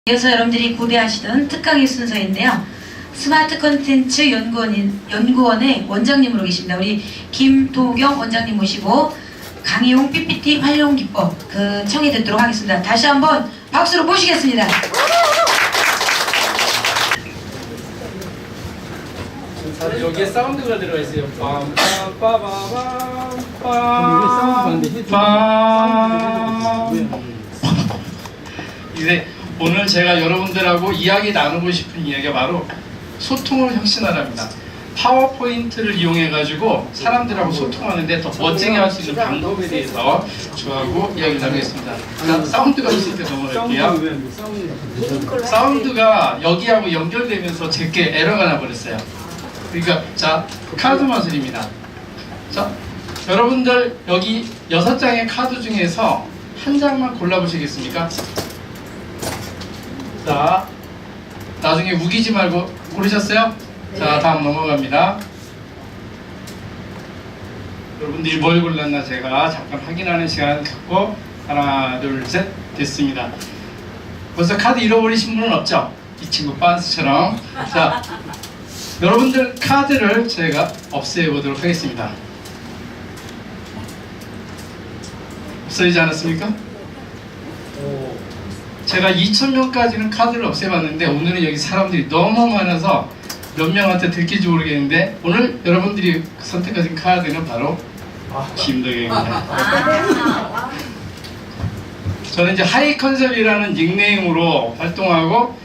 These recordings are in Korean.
이어서 여러분들이 고대하시던 특강의 순서인데요. 스마트 컨텐츠 연구원의 원장님으로 계십니다. 우리 김도경 원장님 모시고 강의용 PPT 활용 기법 청해 듣도록 하겠습니다. 다시 한번 박수로 모시겠습니다. 여기에 사운드가 들어가 있어요. 이제 오늘 제가 여러분들하고 이야기 나누고 싶은 이야기가 바로 소통을 혁신하랍니다. 파워포인트를 이용해 가지고 사람들하고 소통하는데 더 멋지게 할 수 있는 방법에 대해서 저하고 이야기 나누겠습니다. 사운드가 있을 때 넘어갈게요. 사운드가 여기하고 연결되면서 제게 에러가 나버렸어요. 그러니까 자, 카드 마술입니다. 자, 여러분들 여기 6장의 카드 중에서 한 장만 골라보시겠습니까? 자, 나중에 우기지 말고 고르셨어요? 자, 다음 넘어갑니다. 여러분들이 뭘 골랐나 제가 잠깐 확인하는 시간 갖고 하나, 둘, 셋 됐습니다. 벌써 카드 잃어버리신 분은 없죠? 이 친구 빤스처럼. 자, 여러분들 카드를 제가 없애보도록 하겠습니다. 없어지지 않았습니까? 제가 2,000명까지는 카드를 없애봤는데 오늘은 여기 사람들이 너무 많아서 몇 명한테 들킬지 모르겠는데 오늘 여러분들이 선택하신 카드는 바로 김도경입니다. 저는 이제 하이 컨셉이라는 닉네임으로 활동하고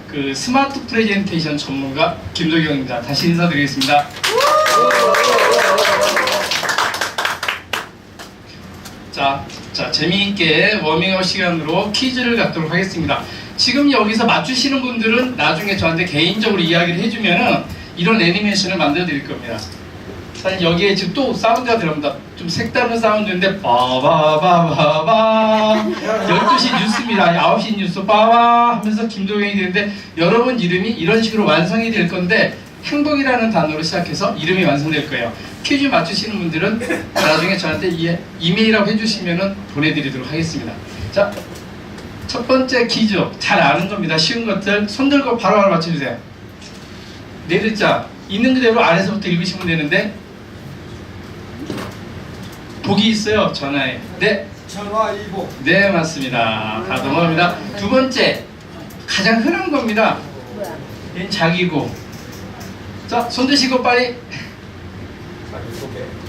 그 스마트 프레젠테이션 전문가 김도경입니다. 다시 인사드리겠습니다. 자, 재미있게 워밍업 시간으로 퀴즈를 갖도록 하겠습니다. 지금 여기서 맞추시는 분들은 나중에 저한테 개인적으로 이야기를 해주면은 이런 애니메이션을 만들어 드릴 겁니다. 사실 여기에 지금 또 사운드가 들어옵니다. 좀 색다른 사운드인데 빠바바바바 12시 뉴스입니다. 9시 뉴스 빠바 하면서 김도경이 되는데 여러분 이름이 이런 식으로 완성이 될 건데 행복이라는 단어로 시작해서 이름이 완성될 거예요. 퀴즈 맞추시는 분들은 나중에 저한테 이메일하고 해주시면 보내드리도록 하겠습니다. 자, 첫 번째 퀴즈 잘 아는 겁니다. 쉬운 것들 손 들고 바로바로 맞춰주세요. 네 글자 있는 그대로 아래서부터 읽으시면 되는데 복이 있어요. 전화에. 네. 전화이복. 네, 맞습니다. 다 넘어갑니다. 두 번째 가장 흔한 겁니다. 얘는 자기고. 자, 손 드시고 빨리.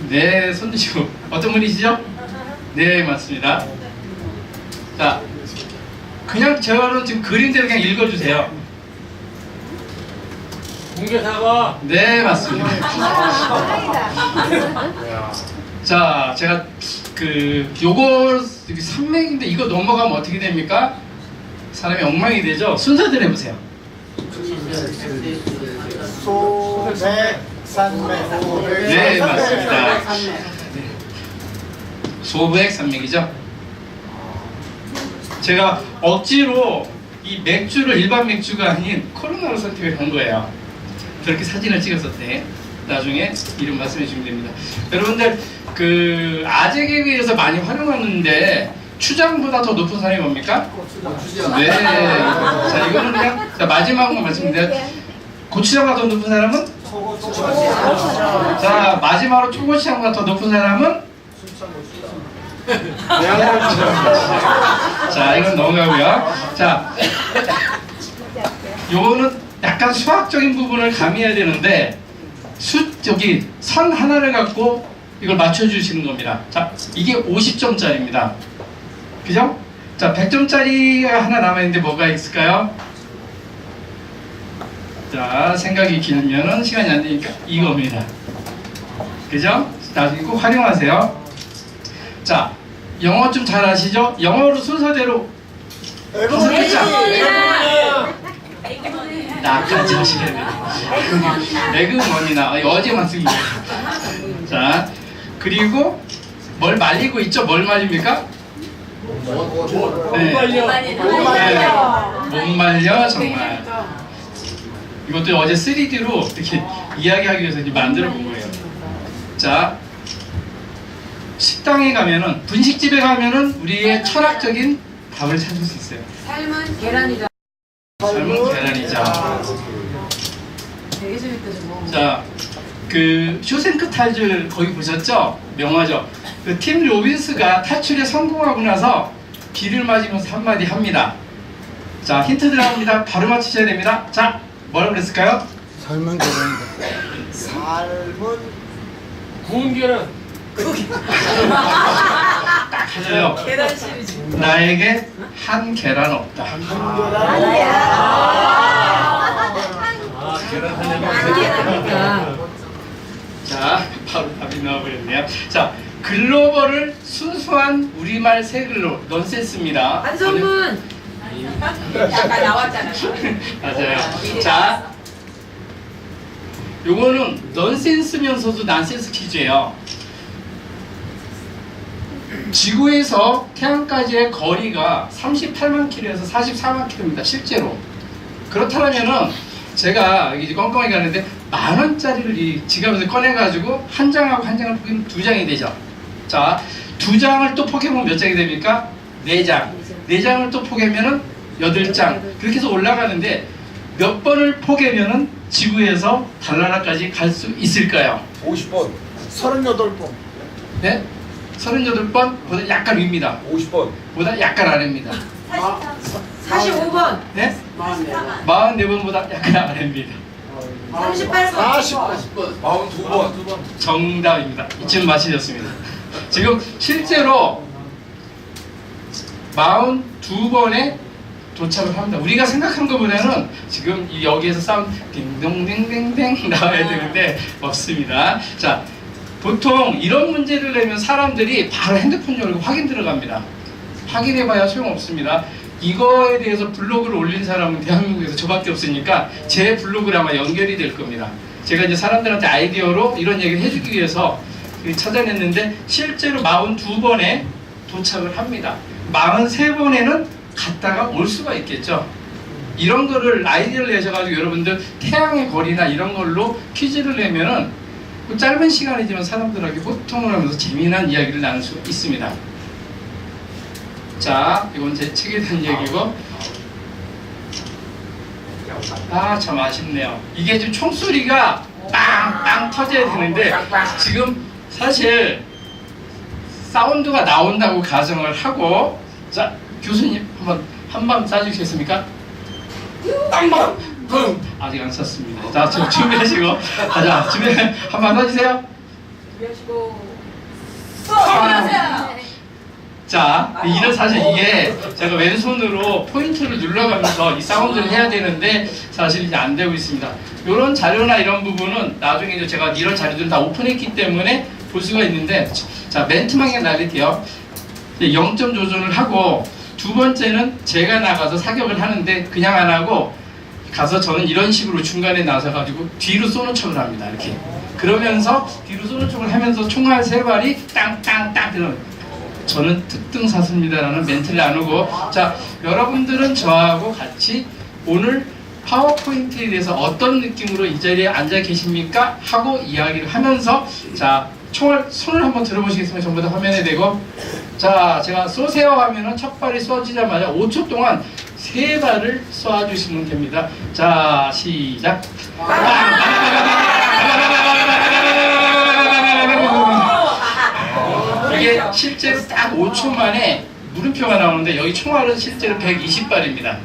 네, 손 드시고. 어떤 분이시죠? 네, 맞습니다. 자, 그냥 제가 지금 그림대로 그냥 읽어주세요. 공개사과. 네, 맞습니다. 자, 제가 요거 산맥인데 이거 넘어가면 어떻게 됩니까? 사람이 엉망이 되죠? 순서대로 해보세요. 소백, 산맥. 네, 맞습니다. 소백 산맥이죠? 제가 억지로 이 맥주를 일반 맥주가 아닌 코로나로 선택을 한 거예요. 그렇게 사진을 찍었었대. 나중에 이름 말씀해 주시면 됩니다. 여러분들 아재 개그에서 많이 활용하는데 추장보다 더 높은 사람이 뭡니까? 네. 자, 이거는 그냥 마지막으로 말씀드려요. 고추장보다 더 높은 사람은? 자, 마지막으로 초고추장보다 더 높은 사람은? 자, 이건 넘어가고요. 자, 요거는 약간 수학적인 부분을 가미해야 되는데 여기 선 하나를 갖고 이걸 맞춰주시는 겁니다. 자, 이게 50점짜리입니다. 그죠? 자, 100점짜리가 하나 남아있는데 뭐가 있을까요? 자, 생각이 길면은 시간이 안 되니까 이겁니다. 그죠? 나중에 꼭 활용하세요. 자, 영어 좀 잘 아시죠? 영어로 순서대로 다섯 글자. 나까지 하시게 돼요. 에그머니나 어제만 쓰기. 자, 그리고 뭘 말리고 있죠? 뭘 말립니까? 네. 못 말려 정말. 이것도 어제 3D로 이렇게 이야기하기 위해서 이제 만들어 본 거예요. 자, 식당에 가면은 분식집에 가면은 우리의 철학적인 답을 찾을 수 있어요. 삶은 계란이다. 삶은 계란이죠. 되게 재밌다 저거. 자, 그 쇼생크 탈출 거기 보셨죠? 명화죠. 그 팀 로빈스가 탈출에 성공하고 나서 비를 맞으면서 한마디 합니다. 자, 힌트 들어갑니다. 바로 맞추셔야 됩니다. 자, 뭐라고 그랬을까요? 삶은 계란이다. 삶은 구운 계란. 딱 하죠. 계란 시리즈. 나에게 한 계란 없다. 계란 한 계란이니까. 자, 바로 답이 나와버렸네요. 자, 글로벌을 순수한 우리말 새 글로 넌센스입니다. 한성문. 아까 나왔잖아. 맞아요. 자, 요거는 넌센스면서도 난센스 퀴즈예요. 지구에서 태양까지의 거리가 38만 킬로에서 44만 킬로입니다. 실제로. 그렇다면은 제가 이제 껌껌하게 가는데 10,000원짜리를 이 지갑에서 꺼내가지고 한 장하고 한 장을 포개면 2장이 되죠. 자, 2장을 또 포개면 몇 장이 됩니까? 4장. 4장을 또 포개면은 8장. 그렇게 해서 올라가는데 몇 번을 포개면은 지구에서 달나라까지 갈 수 있을까요? 50번. 38번. 네? 38번보다 약간 위입니다. 50번. 보다 약간 아래입니다. 45번. 네? 44번보다 약간 아래입니다. 38번. 40번. 42번. 정답입니다. 이쯤 맞히셨습니다. 지금 실제로 42번에 도착을 합니다. 우리가 생각한 것보다는 지금 여기에서 사운드 딩동댕댕댕 나와야 되는데 없습니다. 자, 보통 이런 문제를 내면 사람들이 바로 핸드폰 열고 확인 들어갑니다. 확인해봐야 소용없습니다. 이거에 대해서 블로그를 올린 사람은 대한민국에서 저밖에 없으니까 제 블로그랑 아마 연결이 될 겁니다. 제가 이제 사람들한테 아이디어로 이런 얘기를 해주기 위해서 찾아냈는데 실제로 42번에 도착을 합니다. 43번에는 갔다가 올 수가 있겠죠. 이런 거를 아이디어를 내셔가지고 여러분들 태양의 거리나 이런 걸로 퀴즈를 내면은 그 짧은 시간이지만 사람들에게 호통을 하면서 재미난 이야기를 나눌 수 있습니다. 자, 이건 제 책에 대한 얘기고. 아, 참 아쉽네요. 이게 지금 총소리가 빵빵 터져야 되는데 지금 사실 사운드가 나온다고 가정을 하고, 자, 교수님 한번 쏴주시겠습니까? 빵빵! 붐! 아직 안 쐈습니다. 자, 지금 준비하시고, 자, 준비 한번 쏴주세요. 준비하시고. 아. 자, 이런 사실 이게 제가 왼손으로 포인트를 눌러가면서 이 사운드를 해야 되는데 사실 이제 안 되고 있습니다. 이런 자료나 이런 부분은 나중에 이제 제가 이런 자료들을 다 오픈했기 때문에 볼 수가 있는데, 자, 멘트만 그냥 날릴게요. 0점 조절을 하고, 두 번째는 제가 나가서 사격을 하는데 그냥 안 하고 가서 저는 이런 식으로 중간에 나서가지고 뒤로 쏘는 척을 합니다. 이렇게. 그러면서 뒤로 쏘는 척을 하면서 총알 3발이 땅땅땅 들어요. 저는 특등사수입니다라는 멘트를 나누고, 자, 여러분들은 저하고 같이 오늘 파워포인트에 대해서 어떤 느낌으로 이 자리에 앉아 계십니까? 하고 이야기를 하면서, 자, 총알 손을 한번 들어보시겠습니다. 전부 다 화면에 대고. 자, 제가 쏘세요 하면은 첫 발이 쏘지자마자 5초 동안 3발을 쏘아주시면 됩니다. 자, 시작. 이게 실제로 딱 5초 만에 물음표가 나오는데 여기 총알은 실제로 120발입니다.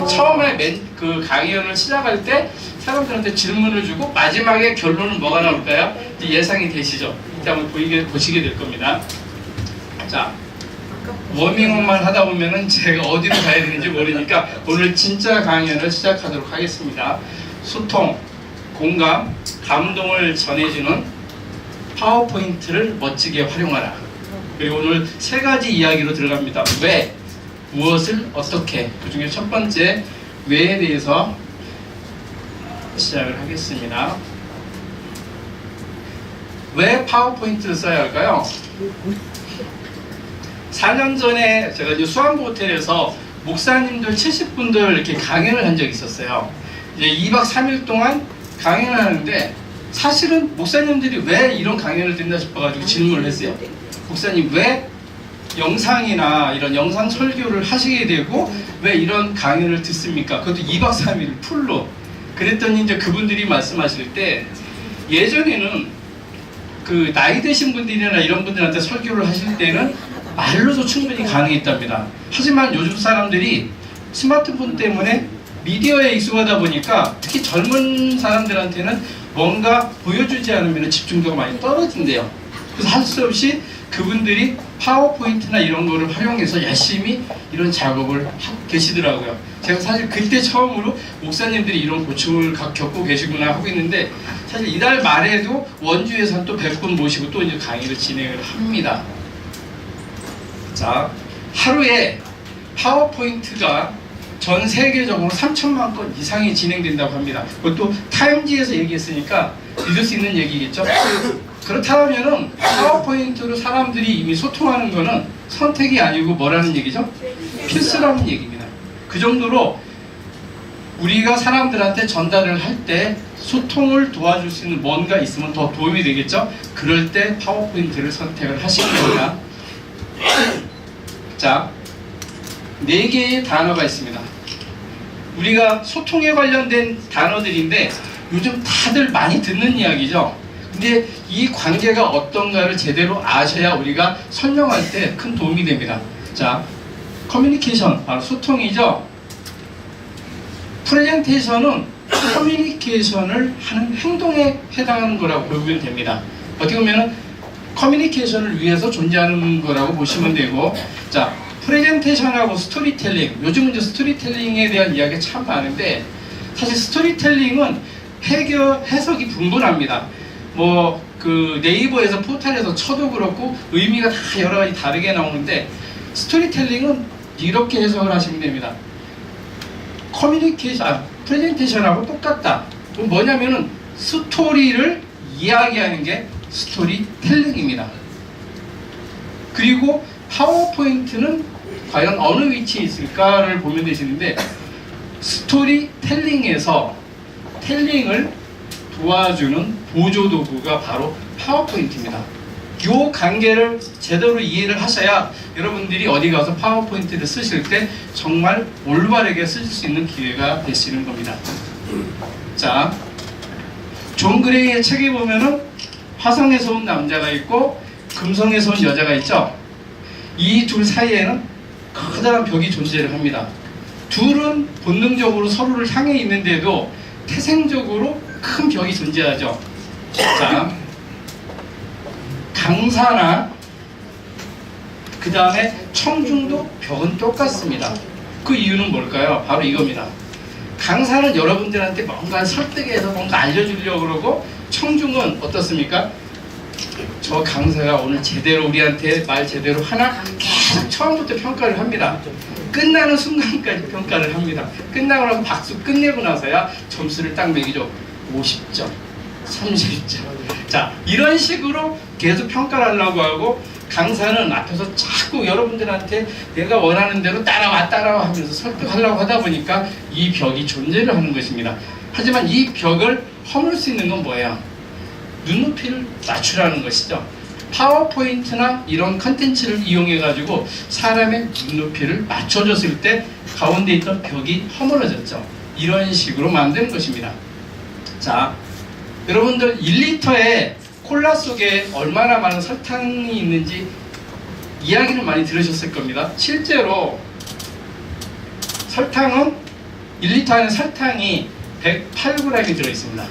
처음에 그 강연을 시작할 때 사람들한테 질문을 주고 마지막에 결론은 뭐가 나올까요? 예상이 되시죠? 이제 한번 보시게 될 겁니다. 자, 워밍업만 하다 보면은 제가 어디로 가야 되는지 모르니까 오늘 진짜 강연을 시작하도록 하겠습니다. 소통, 공감, 감동을 전해주는 파워포인트를 멋지게 활용하라. 그리고 오늘 3가지 이야기로 들어갑니다. 왜, 무엇을, 어떻게. 그 중에 첫 번째, 왜에 대해서 시작을 하겠습니다. 왜 파워포인트를 써야 할까요? 4년 전에 제가 이제 수안보 호텔에서 목사님들 70분들 이렇게 강연을 한 적이 있었어요. 이제 2박 3일 동안 강연을 하는데 사실은 목사님들이 왜 이런 강연을 듣나 싶어가지고 질문을 했어요. 목사님 왜 영상이나 이런 영상 설교를 하시게 되고 왜 이런 강연을 듣습니까? 그것도 2박 3일 풀로. 그랬더니 이제 그분들이 말씀하실 때 예전에는 그 나이 드신 분들이나 이런 분들한테 설교를 하실 때는 말로도 충분히 가능했답니다. 하지만 요즘 사람들이 스마트폰 때문에 미디어에 익숙하다 보니까 특히 젊은 사람들한테는 뭔가 보여주지 않으면 집중도가 많이 떨어진대요. 그래서 할 수 없이 그분들이 파워포인트나 이런 거를 활용해서 열심히 이런 작업을 하고 계시더라고요. 제가 사실 그때 처음으로 목사님들이 이런 고충을 겪고 계시구나 하고 있는데, 사실 이달 말에도 원주에서 또 100분 모시고 또 이제 강의를 진행을 합니다. 자, 하루에 파워포인트가 전 세계적으로 3천만 건 이상이 진행된다고 합니다. 그것도 타임지에서 얘기했으니까 믿을 수 있는 얘기겠죠? 그렇다면은 파워포인트로 사람들이 이미 소통하는 거는 선택이 아니고 뭐라는 얘기죠? 필수라는 얘기입니다. 그 정도로 우리가 사람들한테 전달을 할 때 소통을 도와줄 수 있는 뭔가 있으면 더 도움이 되겠죠? 그럴 때 파워포인트를 선택을 하시는 겁니다. 자, 4개의 단어가 있습니다. 우리가 소통에 관련된 단어들인데 요즘 다들 많이 듣는 이야기죠. 근데 이 관계가 어떤가를 제대로 아셔야 우리가 설명할 때 큰 도움이 됩니다. 자, 커뮤니케이션, 바로 소통이죠. 프레젠테이션은 커뮤니케이션을 하는 행동에 해당하는 거라고 보면 됩니다. 어떻게 보면 커뮤니케이션을 위해서 존재하는 거라고 보시면 되고, 자, 프레젠테이션하고 스토리텔링, 요즘은 이제 스토리텔링에 대한 이야기가 참 많은데 사실 스토리텔링은 해석이 분분합니다. 그 네이버에서 포털에서 쳐도 그렇고 의미가 다 여러 가지 다르게 나오는데, 스토리텔링은 이렇게 해석을 하시면 됩니다. 프레젠테이션하고 똑같다. 뭐냐면은 스토리를 이야기하는 게 스토리텔링입니다. 그리고 파워포인트는 과연 어느 위치에 있을까를 보면 되시는데, 스토리텔링에서 텔링을 도와주는 보조도구가 바로 파워포인트입니다. 이 관계를 제대로 이해를 하셔야 여러분들이 어디 가서 파워포인트를 쓰실 때 정말 올바르게 쓰실 수 있는 기회가 되시는 겁니다. 자, 존 그레이의 책에 보면은 화성에서 온 남자가 있고 금성에서 온 여자가 있죠. 이 둘 사이에는 커다란 벽이 존재를 합니다. 둘은 본능적으로 서로를 향해 있는데도 태생적으로 큰 벽이 존재하죠. 자, 강사나 그 다음에 청중도 벽은 똑같습니다. 그 이유는 뭘까요? 바로 이겁니다. 강사는 여러분들한테 뭔가 설득해서 뭔가 알려주려고 그러고, 청중은 어떻습니까? 저 강사가 오늘 제대로 우리한테 말 제대로 하나? 계속 처음부터 평가를 합니다. 끝나는 순간까지 평가를 합니다. 끝나고 나서 박수 끝내고 나서야 점수를 딱 매기죠. 50점, 30점. 자, 이런 식으로 계속 평가를 하려고 하고, 강사는 앞에서 자꾸 여러분들한테 내가 원하는 대로 따라와 하면서 설득하려고 하다 보니까 이 벽이 존재를 하는 것입니다. 하지만 이 벽을 허물 수 있는 건 뭐예요? 눈높이를 낮추라는 것이죠. 파워포인트나 이런 컨텐츠를 이용해 가지고 사람의 눈높이를 맞춰줬을 때 가운데 있던 벽이 허물어졌죠. 이런 식으로 만드는 것입니다. 자, 여러분들 1리터의 콜라 속에 얼마나 많은 설탕이 있는지 이야기를 많이 들으셨을 겁니다. 실제로 설탕은 1리터 안에 설탕이 108g이 들어있습니다.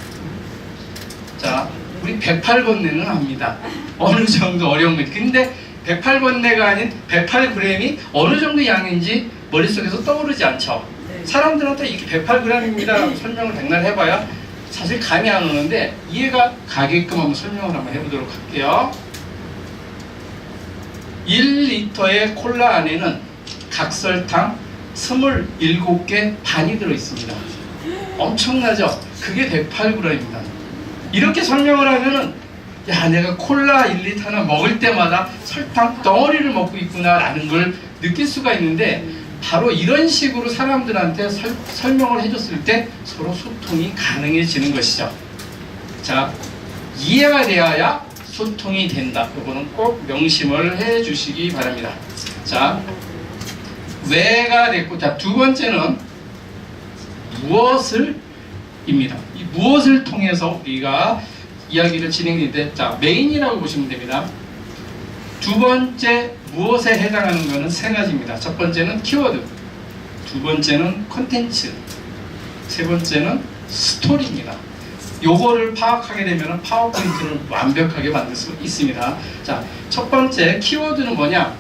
자, 우리 108번뇌는 합니다. 어느 정도 어려운 거지. 근데 108번뇌가 아닌 108g이 어느 정도 양인지 머릿속에서 떠오르지 않죠. 사람들한테 이게 108g입니다 설명을 백날 해봐야 사실 감이 안 오는데 이해가 가게끔 한번 설명을 한번 해보도록 할게요. 1리터의 콜라 안에는 각설탕 27개 반이 들어있습니다. 엄청나죠? 그게 108g입니다. 이렇게 설명을 하면은, 야, 내가 콜라 1리터 하나 먹을 때마다 설탕 덩어리를 먹고 있구나 라는 걸 느낄 수가 있는데, 바로 이런 식으로 사람들한테 설명을 해줬을 때 서로 소통이 가능해지는 것이죠. 자, 이해가 되어야 소통이 된다. 그거는 꼭 명심을 해 주시기 바랍니다. 자, 왜가 됐고, 자, 두 번째는 무엇을 입니다. 이 무엇을 통해서 우리가 이야기를 진행되는데, 자, 메인이라고 보시면 됩니다. 두 번째 무엇에 해당하는 것은 세 가지입니다. 첫 번째는 키워드, 두 번째는 콘텐츠, 세 번째는 스토리입니다. 요거를 파악하게 되면 파워포인트를 완벽하게 만들 수 있습니다. 자, 첫 번째 키워드는 뭐냐?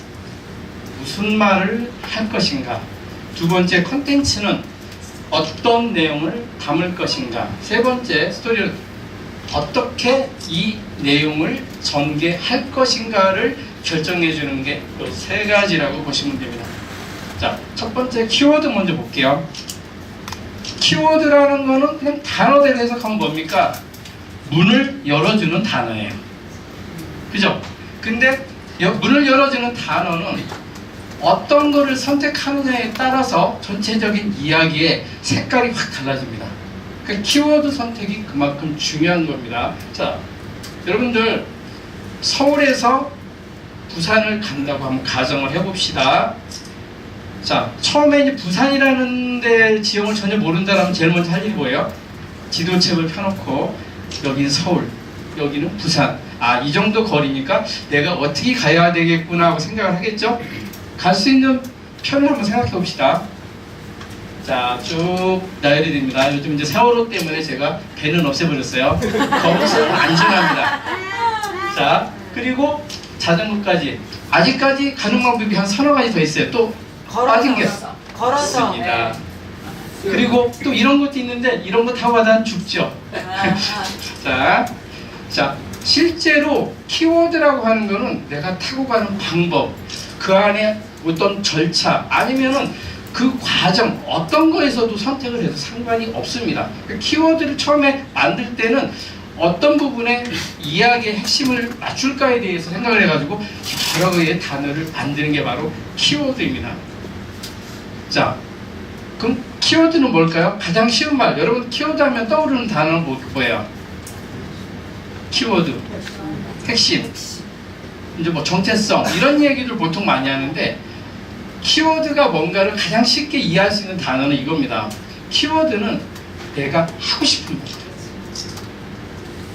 무슨 말을 할 것인가? 두 번째 콘텐츠는 어떤 내용을 담을 것인가? 세 번째 스토리는 어떻게 이 내용을 전개할 것인가를 결정해 주는 게 이 세 가지라고 보시면 됩니다. 자, 첫 번째 키워드 먼저 볼게요. 키워드라는 거는 그냥 단어대로 해석하면 뭡니까? 문을 열어주는 단어예요. 그죠? 근데 문을 열어주는 단어는 어떤 거를 선택하느냐에 따라서 전체적인 이야기의 색깔이 확 달라집니다. 그 키워드 선택이 그만큼 중요한 겁니다. 자, 여러분들 서울에서 부산을 간다고 한번 가정을 해봅시다. 자, 처음에 이제 부산이라는 데 지형을 전혀 모르는 사람은 제일 먼저 할 일이 뭐예요? 지도책을 펴놓고 여기는 서울, 여기는 부산. 아, 이 정도 거리니까 내가 어떻게 가야 되겠구나 하고 생각을 하겠죠? 갈 수 있는 편을 한번 생각해 봅시다. 자, 쭉 나열이 됩니다. 요즘 이제 세월호 때문에 제가 배는 없애버렸어요. 거기서는 안 지납니다. 자, 그리고 자전거까지. 아직까지 가는 방법이 한 서너 가지 더 있어요. 또 빠진 게 걸어서. 있습니다. 그리고 또 이런 것도 있는데 이런 거 타고 가다 죽죠. 자, 실제로 키워드라고 하는 거는 내가 타고 가는 방법, 그 안에 어떤 절차, 아니면은 그 과정 어떤 거에서도 선택을 해도 상관이 없습니다. 그 키워드를 처음에 만들 때는 어떤 부분에 이야기의 핵심을 맞출까에 대해서 생각을 해가지고 여러 개의 단어를 만드는 게 바로 키워드입니다. 자, 그럼 키워드는 뭘까요? 가장 쉬운 말, 여러분 키워드 하면 떠오르는 단어는 뭐예요? 키워드, 핵심, 이제 뭐 정체성 이런 얘기를 보통 많이 하는데, 키워드가 뭔가를 가장 쉽게 이해할 수 있는 단어는 이겁니다. 키워드는 내가 하고 싶은 거.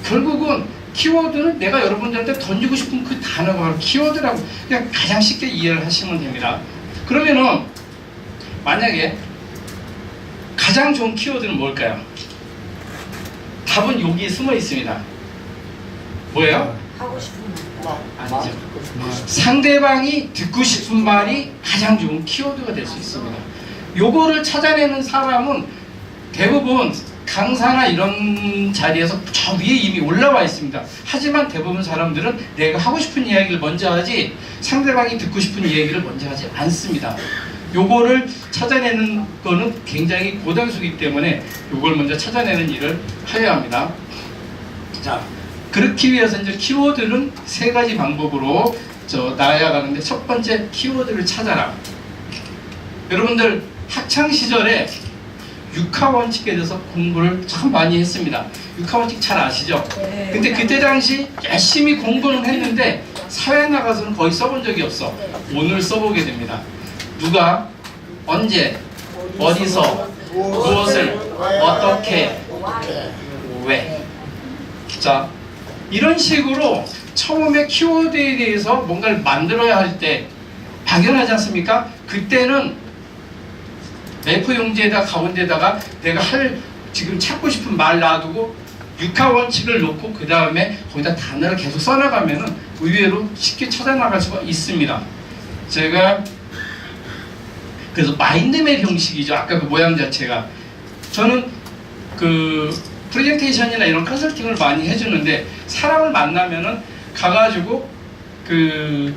결국은 키워드는 내가 여러분들한테 던지고 싶은 그 단어가 바로 키워드라고 그냥 가장 쉽게 이해를 하시면 됩니다. 그러면은 만약에 가장 좋은 키워드는 뭘까요? 답은 여기에 숨어 있습니다. 뭐예요? 하고 싶은 말. 아니죠. 상대방이 듣고 싶은 말이 가장 좋은 키워드가 될 수 있습니다. 요거를 찾아내는 사람은 대부분 강사나 이런 자리에서 저 위에 이미 올라와 있습니다. 하지만 대부분 사람들은 내가 하고 싶은 이야기를 먼저 하지 상대방이 듣고 싶은 이야기를 먼저 하지 않습니다. 요거를 찾아내는 거는 굉장히 고단수이기 때문에 요걸 먼저 찾아내는 일을 하여야 합니다. 자, 그렇기 위해서 이제 키워드는 세 가지 방법으로 나아가는데, 첫 번째 키워드를 찾아라. 여러분들 학창 시절에 육하 원칙에 대해서 공부를 참 많이 했습니다. 육하 원칙 잘 아시죠? 네. 근데 그때 당시 열심히 공부는 했는데 사회에 나가서는 거의 써본 적이 없어. 오늘 써보게 됩니다. 누가, 언제, 어디서, 무엇을, 어떻게, 왜. 자, 이런 식으로 처음에 키워드에 대해서 뭔가를 만들어야 할 때 막연하지 않습니까? 그때는 A4 용지에다 가운데다가 내가 지금 찾고 싶은 말 놔두고 육하 원칙을 놓고 그 다음에 거기다 단어를 계속 써나가면은 의외로 쉽게 찾아나갈 수가 있습니다. 제가 그래서 마인드맵 형식이죠. 아까 그 모양 자체가. 저는 그 프레젠테이션이나 이런 컨설팅을 많이 해주는데, 사람을 만나면은 가가지고 그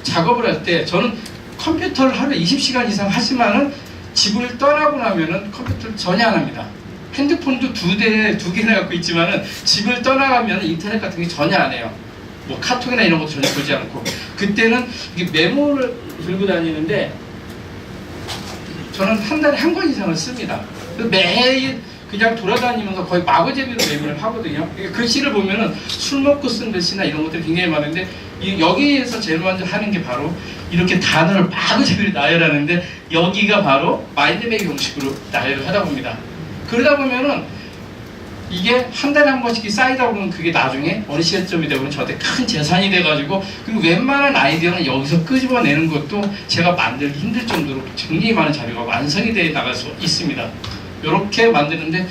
작업을 할 때 저는 컴퓨터를 하루에 20시간 이상 하지만은 집을 떠나고 나면은 컴퓨터를 전혀 안 합니다. 핸드폰도 두 개나 갖고 있지만은 집을 떠나가면 인터넷 같은 게 전혀 안 해요. 뭐 카톡이나 이런 것도 전혀 보지 않고. 그때는 이게 메모를 들고 다니는데 저는 한 달에 한 권 이상을 씁니다. 매일 그냥 돌아다니면서 거의 마구제비로 매매를 하거든요. 그러니까 글씨를 보면은 술 먹고 쓴 글씨나 이런 것들이 굉장히 많은데 여기에서 제일 먼저 하는 게 바로 이렇게 단어를 마구제비로 나열하는데 여기가 바로 마인드맵 형식으로 나열을 하다 봅니다. 그러다 보면은 이게 한 달에 한 번씩 쌓이다 보면 그게 나중에 어느 시점이 되면 저한테 큰 재산이 돼가지고 그리고 웬만한 아이디어는 여기서 끄집어내는 것도 제가 만들기 힘들 정도로 굉장히 많은 자료가 완성이 되어 나갈 수 있습니다. 이렇게 만드는데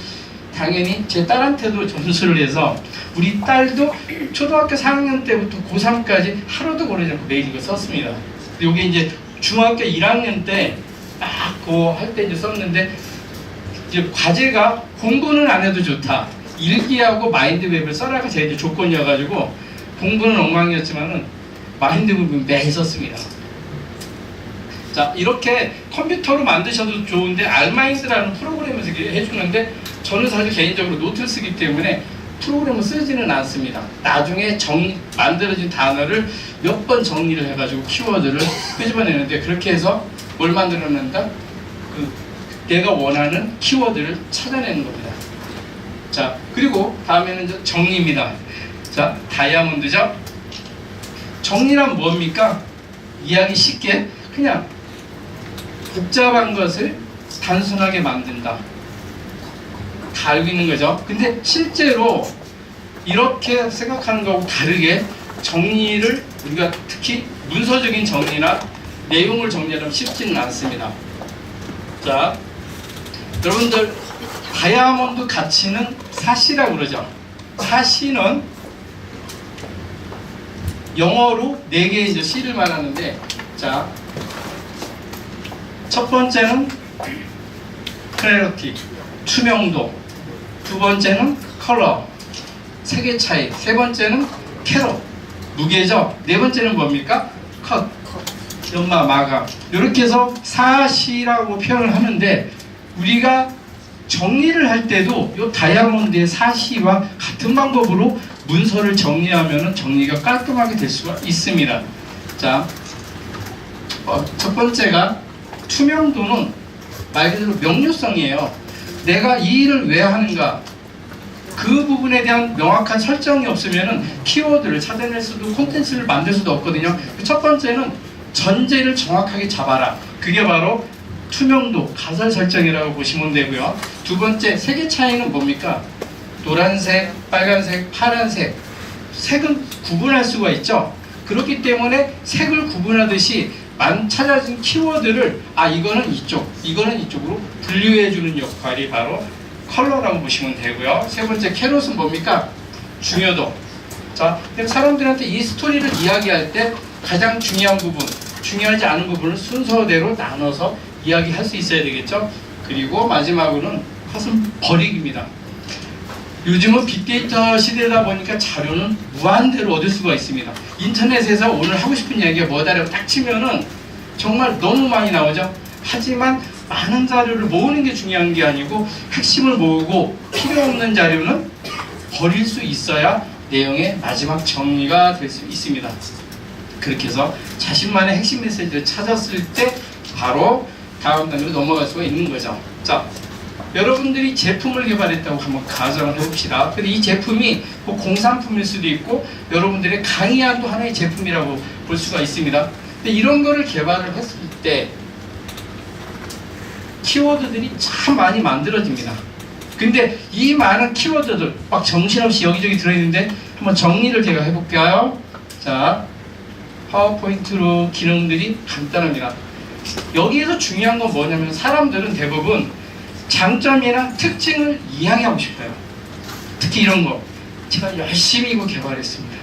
당연히 제 딸한테도 전수를 해서 우리 딸도 초등학교 4학년 때부터 고3까지 하루도 고르지 않고 매일 이거 썼습니다. 이게 이제 중학교 1학년 때 딱 그거 할 때 이제 썼는데 이제 과제가 공부는 안 해도 좋다. 읽기하고 마인드맵을 써라가 제 이제 조건이어가지고 공부는 엉망이었지만은 마인드맵은 매일 썼습니다. 자, 이렇게 컴퓨터로 만드셔도 좋은데 알마인드라는 프로그램을 해주는데 저는 사실 개인적으로 노트를 쓰기 때문에 프로그램을 쓰지는 않습니다. 나중에 만들어진 단어를 몇 번 정리를 해가지고 키워드를 끄집어내는데 그렇게 해서 뭘 만들어낸다? 내가 원하는 키워드를 찾아내는 겁니다. 자, 그리고 다음에는 이제 정리입니다. 자, 다이아몬드죠? 정리란 뭡니까? 이해하기 쉽게 그냥 복잡한 것을 단순하게 만든다. 다 알고 있는 거죠. 근데 실제로 이렇게 생각하는 거하고 다르게 정리를 우리가 특히 문서적인 정리나 내용을 정리하면 쉽지는 않습니다. 자, 여러분들 다이아몬드 가치는 사시라고 그러죠. 사시는 영어로 4개의 이제 C를 말하는데, 자, 첫 번째는 클래리티, 투명도, 두 번째는 컬러, 색의 차이, 세 번째는 캐럿, 무게죠. 네 번째는 뭡니까? 컷, 연마, 마감. 이렇게 해서 사시라고 표현을 하는데 우리가 정리를 할 때도 이 다이아몬드의 사시와 같은 방법으로 문서를 정리하면 정리가 깔끔하게 될 수가 있습니다. 자, 첫 번째가 투명도는 말 그대로 명료성이에요. 내가 이 일을 왜 하는가, 그 부분에 대한 명확한 설정이 없으면 키워드를 찾아낼 수도 콘텐츠를 만들 수도 없거든요. 첫 번째는 전제를 정확하게 잡아라. 그게 바로 투명도, 가설 설정이라고 보시면 되고요. 두 번째, 색의 차이는 뭡니까? 노란색, 빨간색, 파란색. 색은 구분할 수가 있죠. 그렇기 때문에 색을 구분하듯이 찾아진 키워드를 이거는 이쪽, 이거는 이쪽으로 분류해주는 역할이 바로 컬러라고 보시면 되고요. 세 번째, 캐럿은 뭡니까? 중요도. 자, 사람들한테 이 스토리를 이야기할 때 가장 중요한 부분, 중요하지 않은 부분을 순서대로 나눠서 이야기할 수 있어야 되겠죠. 그리고 마지막으로는 컷은 버리기입니다. 요즘은 빅데이터 시대다 보니까 자료는 무한대로 얻을 수가 있습니다. 인터넷에서 오늘 하고 싶은 이야기가 뭐다라고 딱 치면은 정말 너무 많이 나오죠. 하지만 많은 자료를 모으는 게 중요한 게 아니고 핵심을 모으고 필요 없는 자료는 버릴 수 있어야 내용의 마지막 정리가 될 수 있습니다. 그렇게 해서 자신만의 핵심 메시지를 찾았을 때 바로 다음 단계로 넘어갈 수가 있는 거죠. 자, 여러분들이 제품을 개발했다고 한번 가정을 해봅시다. 근데 이 제품이 공산품일 수도 있고 여러분들의 강의안도 하나의 제품이라고 볼 수가 있습니다. 근데 이런 거를 개발을 했을 때 키워드들이 참 많이 만들어집니다. 근데 이 많은 키워드들 막 정신없이 여기저기 들어있는데 한번 정리를 제가 해볼게요. 자, 파워포인트로 기능들이 간단합니다. 여기에서 중요한 건 뭐냐면 사람들은 대부분 장점이나 특징을 이야기하고 싶어요. 특히 이런 거. 제가 열심히 이거 개발했습니다.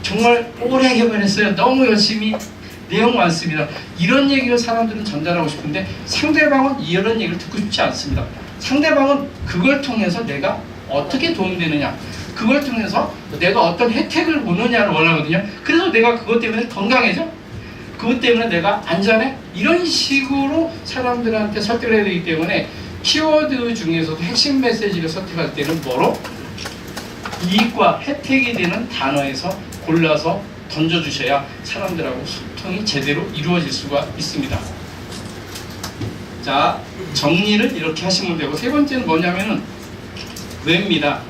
정말 오래 개발했어요. 너무 열심히, 내용 많습니다. 이런 얘기를 사람들은 전달하고 싶은데 상대방은 이런 얘기를 듣고 싶지 않습니다. 상대방은 그걸 통해서 내가 어떻게 도움되느냐, 그걸 통해서 내가 어떤 혜택을 보느냐를 원하거든요. 그래서 내가 그것 때문에 건강해져? 그것 때문에 내가 안전해? 이런 식으로 사람들한테 설득을 해야 되기 때문에 키워드 중에서도 핵심 메시지를 선택할 때는 뭐로? 이익과 혜택이 되는 단어에서 골라서 던져주셔야 사람들하고 소통이 제대로 이루어질 수가 있습니다. 자, 정리를 이렇게 하시면 되고, 세 번째는 뭐냐면은 왜입니다.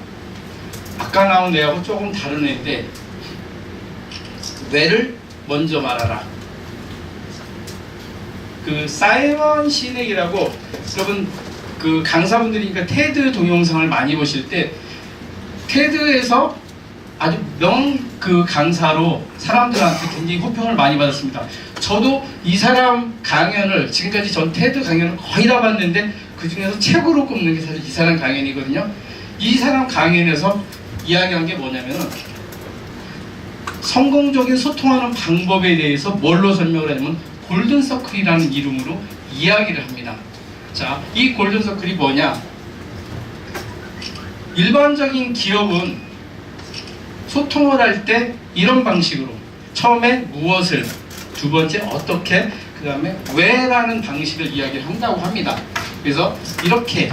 아까 나온 왜하고 조금 다른 왜인데, 왜를 먼저 말하라. 그 사이먼 시넥이라고, 여러분 그 강사분들이니까 테드 동영상을 많이 보실 때 테드에서 아주 그 강사로 사람들한테 굉장히 호평을 많이 받았습니다. 저도 이 사람 강연을, 지금까지 전 테드 강연을 거의 다 봤는데 그 중에서 최고로 꼽는 게 사실 이 사람 강연이거든요. 이 사람 강연에서 이야기한 게 뭐냐면은 성공적인 소통하는 방법에 대해서 뭘로 설명을 하냐면 골든서클이라는 이름으로 이야기를 합니다. 자, 이 골든서클이 뭐냐? 일반적인 기업은 소통을 할 때 이런 방식으로, 처음에 무엇을, 두 번째 어떻게, 그 다음에 왜라는 방식을 이야기를 한다고 합니다. 그래서 이렇게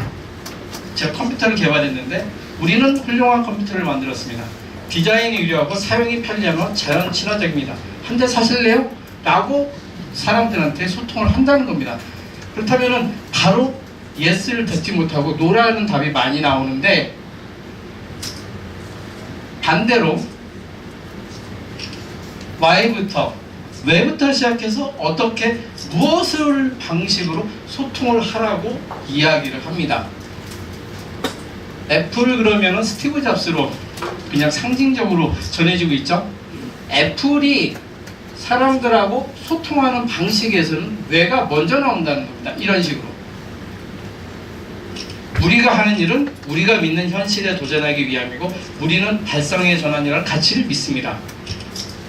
제가 컴퓨터를 개발했는데 우리는 훌륭한 컴퓨터를 만들었습니다. 디자인이 유려하고 사용이 편리하며 자연 친화적입니다. 한 대 사실래요? 라고 사람들한테 소통을 한다는 겁니다. 그렇다면은 바로 yes를 듣지 못하고 no라는 답이 많이 나오는데, 반대로 why부터, 왜부터 시작해서 어떻게, 무엇을 방식으로 소통을 하라고 이야기를 합니다. 애플 그러면은 스티브 잡스로 그냥 상징적으로 전해지고 있죠. 애플이 사람들하고 소통하는 방식에서는 왜가 먼저 나온다는 겁니다. 이런 식으로. 우리가 하는 일은 우리가 믿는 현실에 도전하기 위함이고, 우리는 발상의 전환이라는 가치를 믿습니다.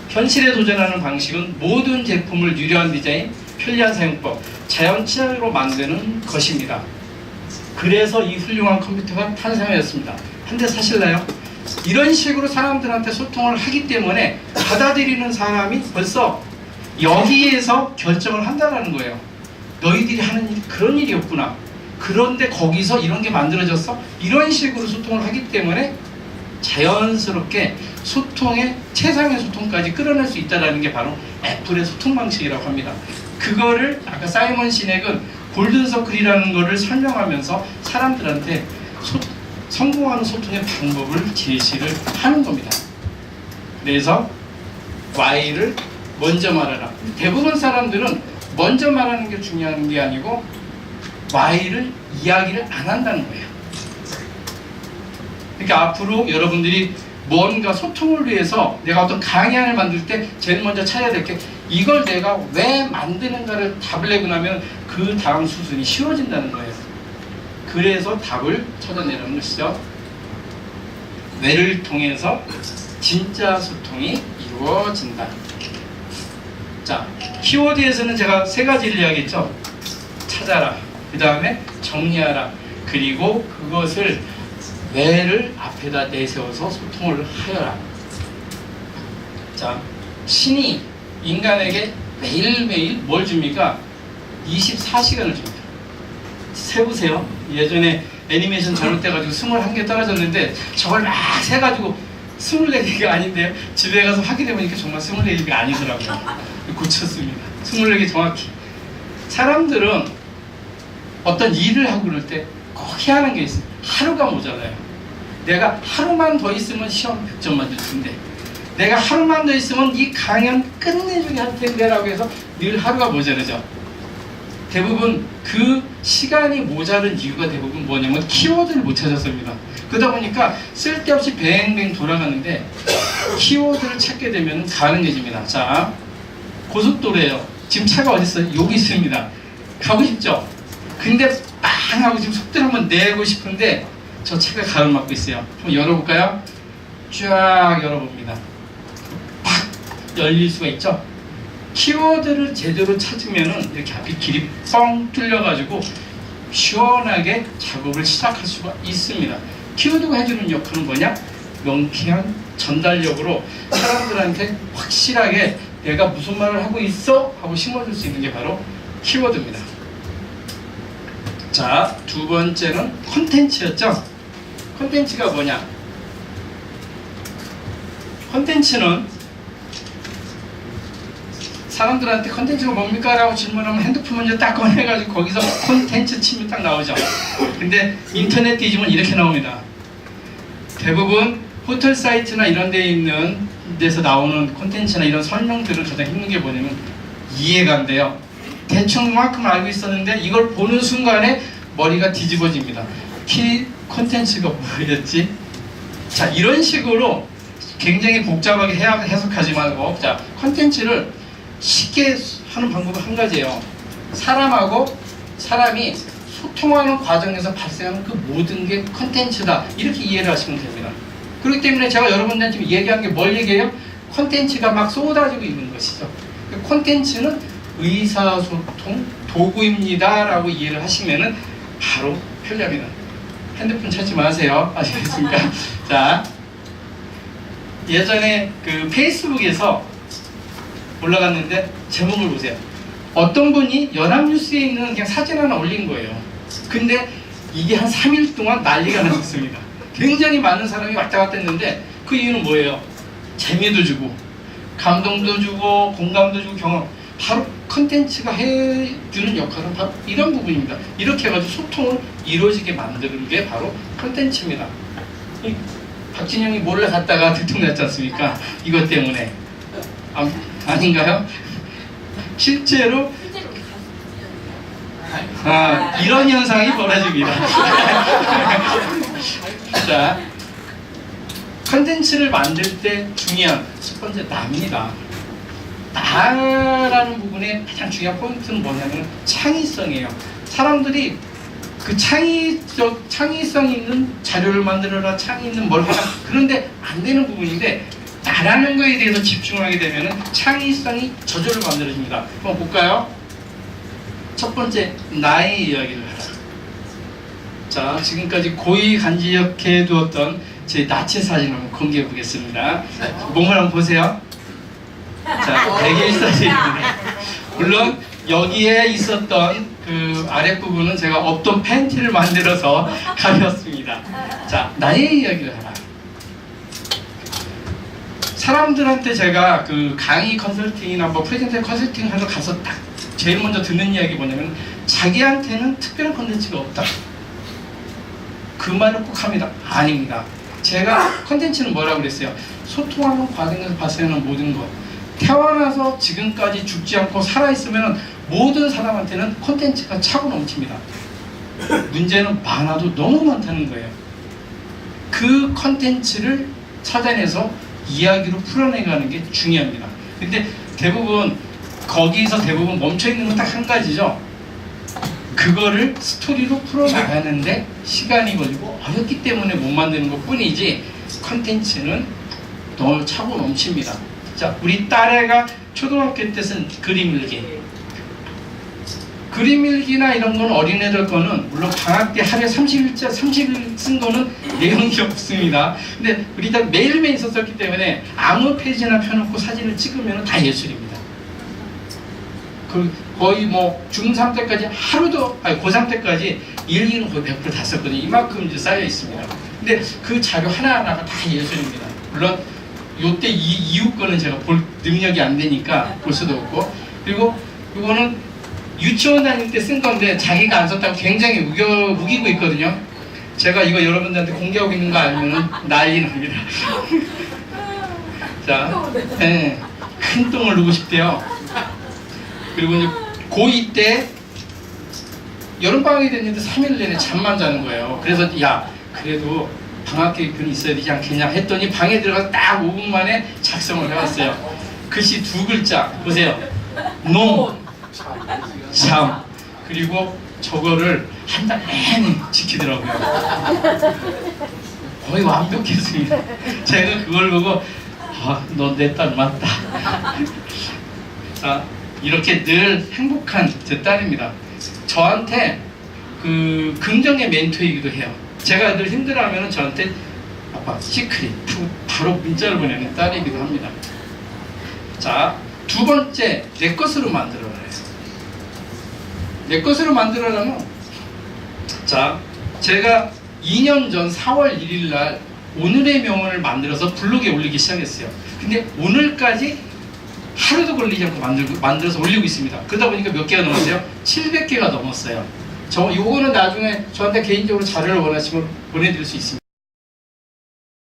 현실에 도전하는 방식은 모든 제품을 유려한 디자인, 편리한 사용법, 자연 친화적으로 만드는 것입니다. 그래서 이 훌륭한 컴퓨터가 탄생하였습니다. 한 대 사실래요? 이런 식으로 사람들한테 소통을 하기 때문에 받아들이는 사람이 벌써 여기에서 결정을 한다는 거예요. 너희들이 하는 일이 그런 일이었구나. 그런데 거기서 이런 게 만들어졌어? 이런 식으로 소통을 하기 때문에 자연스럽게 소통의, 최상의 소통까지 끌어낼 수 있다는 게 바로 애플의 소통 방식이라고 합니다. 그거를 아까 사이먼 시넥은 골든서클이라는 거를 설명하면서 사람들한테 성공하는 소통의 방법을 제시를 하는 겁니다. 그래서 why를 먼저 말하라. 대부분 사람들은 먼저 말하는 게 중요한 게 아니고 why를 이야기를 안 한다는 거예요. 그러니까 앞으로 여러분들이 뭔가 소통을 위해서 내가 어떤 강의안을 만들 때 제일 먼저 찾아야 될 게, 이걸 내가 왜 만드는가를 답을 내고 나면 그 다음 수순이 쉬워진다는 거예요. 그래서 답을 찾아내는 것이죠. 왜를 통해서 진짜 소통이 이루어진다. 자, 키워드에서는 제가 세 가지를 이야기했죠. 찾아라, 그 다음에 정리하라, 그리고 그것을 왜를 앞에다 내세워서 소통을 하여라. 자, 신이 인간에게 매일매일 뭘 줍니까? 24시간을 줍니다. 세보세요. 예전에 애니메이션 잘못돼가지고 21개 떨어졌는데 저걸 막 세가지고 24개가 아닌데요. 집에 가서 확인해보니까 정말 24개가 아니더라고요. 고쳤습니다. 24개 정확히. 사람들은 어떤 일을 하고 그럴 때 꼭 해야 하는 게 있어요. 하루가 모자라요. 내가 하루만 더 있으면 시험 100점 맞을 텐데, 내가 하루만 더 있으면 이 강연 끝내주게 할 텐데 라고 해서 늘 하루가 모자르죠. 대부분 그 시간이 모자른 이유가 대부분 뭐냐면 키워드를 못 찾았습니다. 그러다 보니까 쓸데없이 뱅뱅 돌아가는데 키워드를 찾게 되면 가능해집니다. 자, 고속도로예요. 지금 차가 어디 있어요? 여기 있습니다. 가고 싶죠? 근데 빵 하고 지금 속도를 한번 내고 싶은데 저 차가 가로막고 있어요. 좀 열어볼까요? 쫙 열어봅니다. 팍 열릴 수가 있죠? 키워드를 제대로 찾으면은 이렇게 앞이 길이 뻥 뚫려가지고 시원하게 작업을 시작할 수가 있습니다. 키워드가 해주는 역할은 뭐냐? 명쾌한 전달력으로 사람들한테 확실하게 내가 무슨 말을 하고 있어? 하고 심어줄 수 있는 게 바로 키워드입니다. 자, 두 번째는 콘텐츠였죠? 콘텐츠가 뭐냐? 콘텐츠는 사람들한테 컨텐츠가 뭡니까? 라고 질문하면 핸드폰 먼저 딱 꺼내가지고 거기서 콘텐츠 치면 딱 나오죠. 근데 인터넷 뒤지면 이렇게 나옵니다. 대부분 호텔 사이트나 이런 데 있는 데서 나오는 콘텐츠나 이런 설명들을 가장 힘든 게 뭐냐면 이해가 안 돼요. 대충 그만큼 알고 있었는데 이걸 보는 순간에 머리가 뒤집어집니다. 콘텐츠가 뭐였지? 자, 이런 식으로 굉장히 복잡하게 해석하지 말고, 자, 콘텐츠를 쉽게 하는 방법은 한 가지예요. 사람이 소통하는 과정에서 발생하는 그 모든 게 콘텐츠다, 이렇게 이해를 하시면 됩니다. 그렇기 때문에 제가 여러분들한테 지금 얘기한 게 뭘 얘기해요? 콘텐츠가 막 쏟아지고 있는 것이죠. 콘텐츠는 의사소통 도구입니다 라고 이해를 하시면은 바로 편리합니다. 핸드폰 찾지 마세요. 아시겠습니까? 자, 예전에 그 페이스북에서 올라갔는데 제목을 보세요. 어떤 분이 연합뉴스에 있는 그냥 사진 하나 올린 거예요. 근데 이게 한 3일 동안 난리가 났었습니다. 굉장히 많은 사람이 왔다 갔다 했는데 그 이유는 뭐예요? 재미도 주고 감동도 주고 공감도 주고 경험, 바로 컨텐츠가 해주는 역할은 바로 이런 부분입니다. 이렇게 해가지고 소통을 이루어지게 만드는 게 바로 컨텐츠입니다. 박진영이 몰래 갔다가 들통났지 않습니까? 이것 때문에. 아닌가요? 실제로 이런 현상이 벌어집니다. 자, 컨텐츠를 만들 때 중요한 첫 번째 나입니다. 나라는 부분의 가장 중요한 포인트는 뭐냐면 창의성이에요. 사람들이 그 창의성 있는 자료를 만들어라, 창의 있는 뭘 하라, 그런데 안 되는 부분인데 나라는 거에 대해서 집중하게 되면 창의성이 저절로 만들어집니다. 한번 볼까요? 첫 번째, 나의 이야기를 하라. 자, 지금까지 고이 간직해 두었던 제 나체 사진을 한번 공개해 보겠습니다. 몸을 한번 보세요. 자, 100일 사진입니다. 물론 여기에 있었던 그 아랫부분은 제가 없던 팬티를 만들어서 가렸습니다. 자, 나의 이야기를 하라. 사람들한테 제가 그 강의 컨설팅이나 뭐 프레젠테이션 컨설팅 하러 가서 딱 제일 먼저 듣는 이야기 뭐냐면 자기한테는 특별한 컨텐츠가 없다. 그 말을 꼭 합니다. 아닙니다. 제가 컨텐츠는 뭐라고 그랬어요? 소통하는 과정에서 발생하는 모든 것. 태어나서 지금까지 죽지 않고 살아있으면 모든 사람한테는 콘텐츠가 차고 넘칩니다. 문제는 많아도 너무 많다는 거예요. 그 콘텐츠를 찾아내서 이야기로 풀어내가는 게 중요합니다. 근데 대부분 거기서 대부분 멈춰있는 건 딱 한 가지죠. 그거를 스토리로 풀어나가는데 시간이 걸리고 어렵기 때문에 못 만드는 것 뿐이지 콘텐츠는 너무 차고 넘칩니다. 자, 우리 딸애가 초등학교 때 쓴 그림 일기. 그림 일기나 이런 건 어린애들 거는 물론 방학 때 하루에 30일 쓴 거는 내용이 없습니다. 근데 우리 딸 매일매일 썼었기 때문에 아무 페이지나 펴놓고 사진을 찍으면 다 예술입니다. 거의 뭐 중3 때까지 하루도, 아니 고3 때까지 일기는 거의 100% 다 썼거든요. 이만큼 이제 쌓여 있습니다. 근데 그 자료 하나하나가 다 예술입니다. 물론 요때 이후 거는 제가 볼 능력이 안 되니까 볼 수도 없고, 그리고 이거는 유치원 다닐 때 쓴 건데 자기가 안 썼다고 굉장히 우기고 있거든요. 제가 이거 여러분들한테 공개하고 있는 거 알면 난리 납니다. 자, 네, 큰 똥을 누고 싶대요. 그리고 이제 고2 때 여름방학이 됐는데 3일 내내 잠만 자는 거예요. 그래서 야, 그래도 방학 계획표는 있어야 되지 않겠냐 했더니 방에 들어가서 딱 5분 만에 작성을 해왔어요. 글씨 2글자 보세요. 노, 잠. 그리고 저거를 한 달 내내 지키더라고요. 거의 완벽했습니다. 제가 그걸 보고 너 내 딸 맞다. 자, 이렇게 늘 행복한 제 딸입니다. 저한테 그 긍정의 멘토이기도 해요. 제가 늘 힘들어하면 저한테 아빠 시크릿 바로 문자를 보내는 딸이기도 합니다. 자, 두 번째, 내 것으로 만들어라 해요. 내 것으로 만들어라면, 자, 제가 2년 전 4월 1일 날 오늘의 명언을 만들어서 블로그에 올리기 시작했어요. 근데 오늘까지 하루도 걸리지 않고 만들어서 올리고 있습니다. 그러다 보니까 몇 개가 넘었어요? 700개가 넘었어요. 요거는 나중에 저한테 개인적으로 자료를 원하시면 보내드릴 수 있습니다.